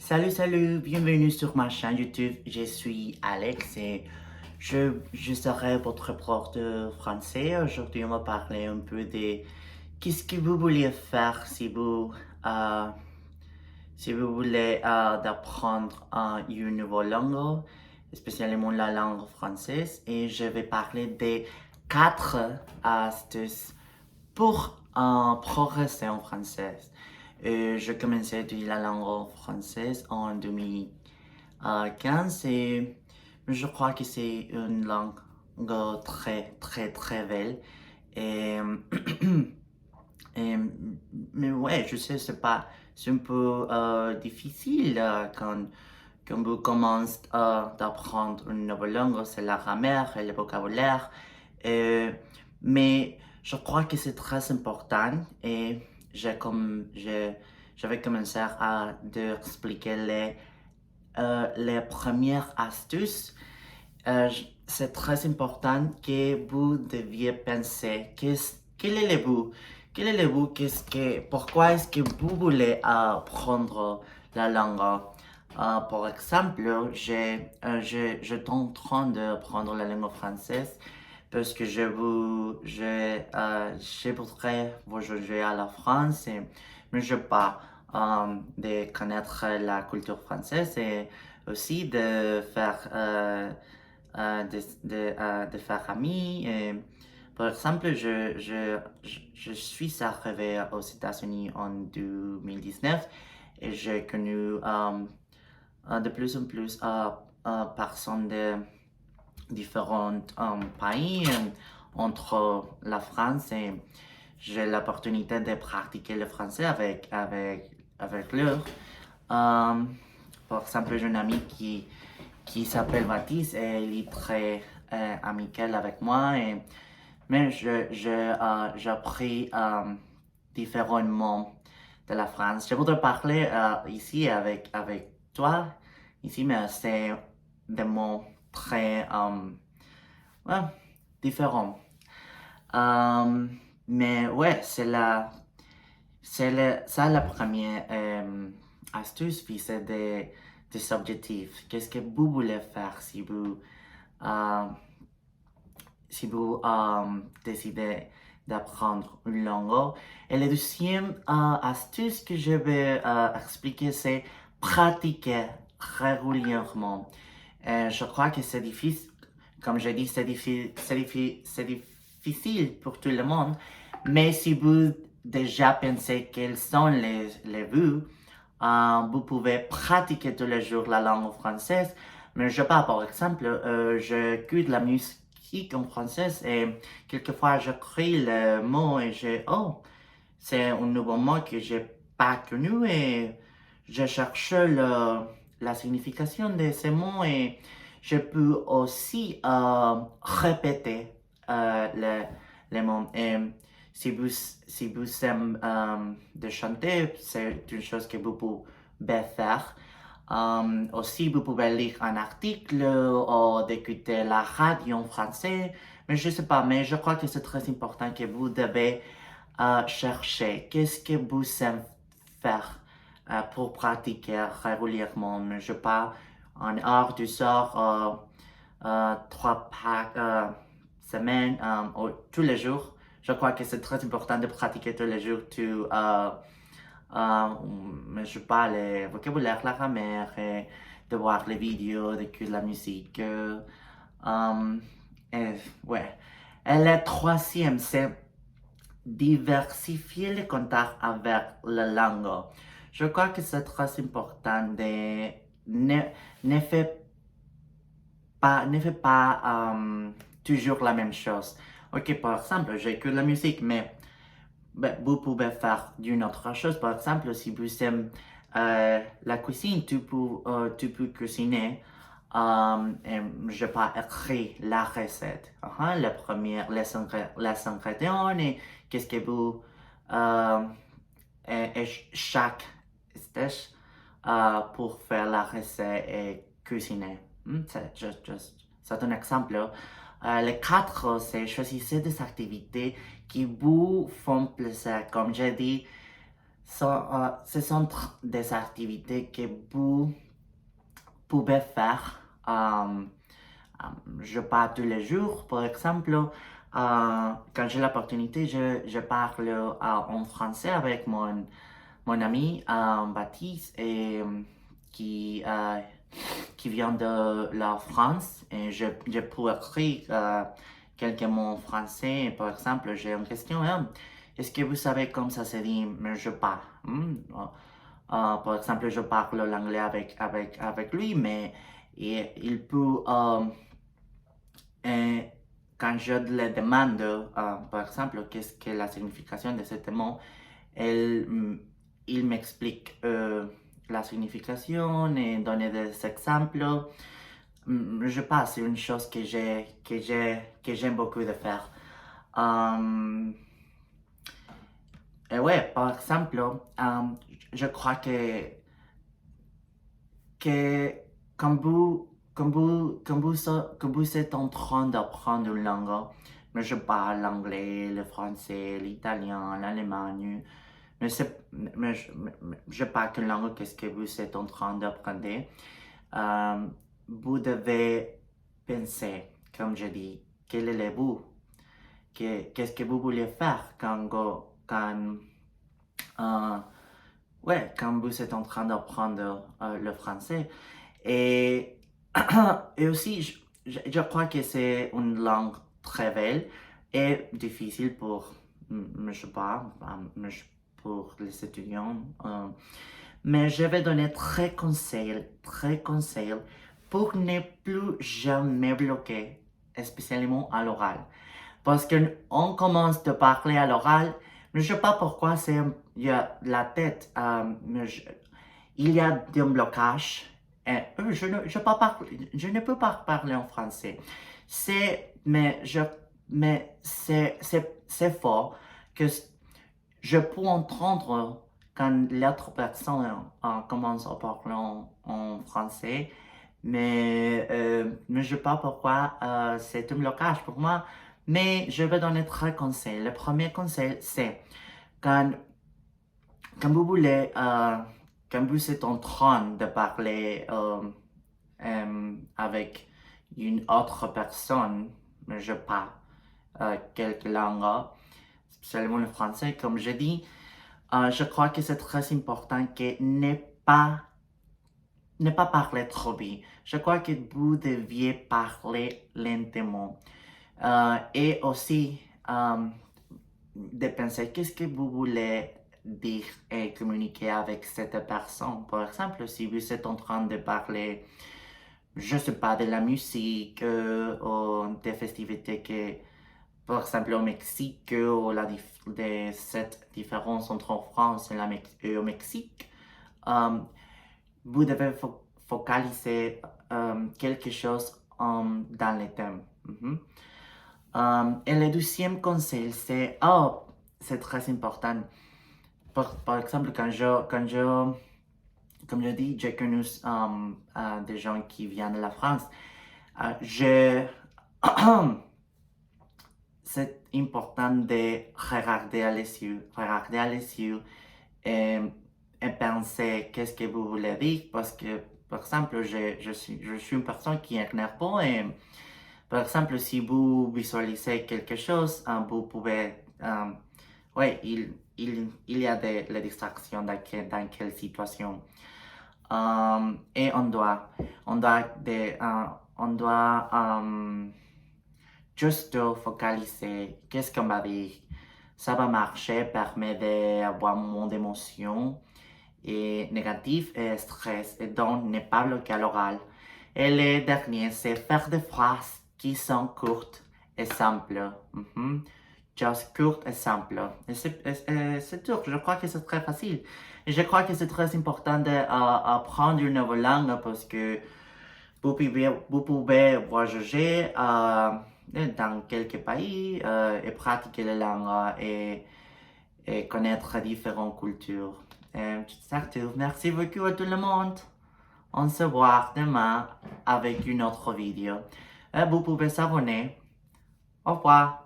Salut, bienvenue sur ma chaîne YouTube. Je suis Alex et je serai votre prof de français. Aujourd'hui, on va parler un peu de qu'est-ce que vous voulez faire euh, si vous voulez d'apprendre une nouvelle langue, spécialement la langue française. Et je vais parler des quatre astuces pour progresser en français. Je commençais à étudier la langue française en 2015 et je crois que c'est une langue très belle. Et, et- mais ouais, je sais, c'est un peu difficile quand vous commencez d'apprendre une nouvelle langue, c'est la grammaire et le vocabulaire. Euh, mais je crois que c'est très important et je vais commencer à expliquer les premières astuces. C'est très important que vous deviez penser quel est le but? Quel est le but? Pourquoi est-ce que vous voulez apprendre la langue? Par exemple, je suis en train d'apprendre la langue française parce que je voudrais voyager à la France, mais je pas de connaître la culture française et aussi de faire amis. Et, par exemple, je suis arrivé aux États-Unis en 2019 et j'ai connu de plus en plus personnes de différents pays entre la France et j'ai l'opportunité de pratiquer le français avec eux. Euh, Par exemple, j'ai un ami qui s'appelle Mathis et il est très amical avec moi. Mais j'ai appris différents mots de la France. Je voudrais parler ici avec toi, ici, mais c'est des mots très ouais, différents. Euh, mais ouais, ça la première astuce, puis c'est des objectifs. Qu'est-ce que vous voulez faire euh, si vous décidez d'apprendre une langue? Et la deuxième astuce que je vais expliquer, c'est pratiquer régulièrement. Je crois que c'est difficile, comme j'ai dit, c'est difficile pour tout le monde, mais si vous déjà pensez quels sont les buts, vous pouvez pratiquer tous les jours la langue française. Mais je sais pas, par exemple, j'écoute de la musique en français et quelquefois j'écris le mot et c'est un nouveau mot que j'ai pas connu et je cherche la signification de ces mots et je peux aussi répéter les mots. Et si vous aimez de chanter, c'est une chose que vous pouvez faire. Aussi, vous pouvez lire un article ou d'écouter la radio en français. Mais je sais pas, mais je crois que c'est très important que vous devez chercher qu'est-ce que vous aimez faire pour pratiquer régulièrement. Mais je sais pas, en heure, 2 heures, trois par semaine, ou tous les jours. Je crois que c'est très important de pratiquer tous les jours. Euh, mais je parle le vocabulaire, la grammaire, et de voir les vidéos, d'écouter la musique. Et, ouais. Et le troisième, c'est diversifier les contacts avec la langue. Je crois que c'est très important de ne faire pas toujours la même chose. Ok, par exemple, j'écoute la musique, mais ben, vous pouvez faire d'une autre chose. Par exemple, si vous aimez la cuisine, tu peux cuisiner. Et je vais écrire la recette. La première, les ingrédients et qu'est-ce que vous euh, et chaque stage pour faire la recette et cuisiner. C'est un exemple. Les quatre, c'est choisissez des activités qui vous font plaisir. Comme j'ai dit, ce sont des activités que vous pouvez faire. Je parle tous les jours, par exemple, quand j'ai l'opportunité, je parle en français avec mon ami Baptiste qui, euh, qui vient de la France et je peux écrire quelques mots en français. Par exemple, j'ai une question. Hein, est-ce que vous savez comment ça se dit mais je parle? Par exemple, je parle l'anglais avec lui, mais il peut et quand je le demande, par exemple, qu'est-ce que la signification de ce mot, il m'explique la signification et donne des exemples. Je pense c'est une chose que j'aime beaucoup de faire. Et ouais, par exemple, je crois que quand vous êtes en train d'apprendre une langue, mais je parle l'anglais, le français, l'italien, l'allemand, je parle qu'une langue, qu'est-ce que vous êtes en train d'apprendre. Euh, vous devez penser, comme je dis, quel est le but, qu'est-ce que vous voulez faire euh, quand vous êtes en train d'apprendre le français. Et, et aussi, je crois que c'est une langue très belle et difficile pour, je sais pas, pour les étudiants. Mais je vais donner très conseils pour ne plus jamais bloquer, spécialement à l'oral. Parce qu'on commence de parler à l'oral, mais je sais pas pourquoi il y a la tête, il y a des blocages. Et, je ne peux pas parler en français. Mais c'est fort que je peux entendre quand l'autre personne commence à parler en français, mais je ne sais pas pourquoi c'est un blocage pour moi. Mais je vais donner trois conseils. Le premier conseil, c'est quand, quand vous voulez, quand vous êtes en train de parler avec une autre personne, je parle quelques langues, spécialement le français, comme je dis, je crois que c'est très important que ne pas parler trop vite. Je crois que vous deviez parler lentement. Et aussi, de penser qu'est-ce que vous voulez dire et communiquer avec cette personne. Par exemple, si vous êtes en train de parler, je sais pas, de la musique ou des festivités que, par exemple, au Mexique ou de cette différence entre France et au Mexique, vous devez focaliser quelque chose dans les thèmes. Et le deuxième conseil, c'est très important. Par exemple, comme je dis, j'ai connu des gens qui viennent de la France. C'est important de regarder à les yeux et penser qu'est-ce que vous voulez dire parce que, par exemple, je suis une personne qui est nerveuse et, par exemple, si vous visualisez quelque chose, vous pouvez, oui, il y a la distraction dans quelle situation. Et on doit juste focaliser qu'est-ce qu'on va dire. Ça va marcher, permet d'avoir moins d'émotions et négatifs et stress et donc ne pas bloquer à l'oral. Et le dernier, c'est faire des phrases qui sont courtes et simples. Just courtes et simples. Et c'est dur, je crois que c'est très facile. Et je crois que c'est très important d'apprendre une nouvelle langue parce que vous pouvez voyager dans quelques pays et pratiquer la langue et connaître différentes cultures. Merci beaucoup à tout le monde. On se voit demain avec une autre vidéo. Vous pouvez s'abonner. Au revoir.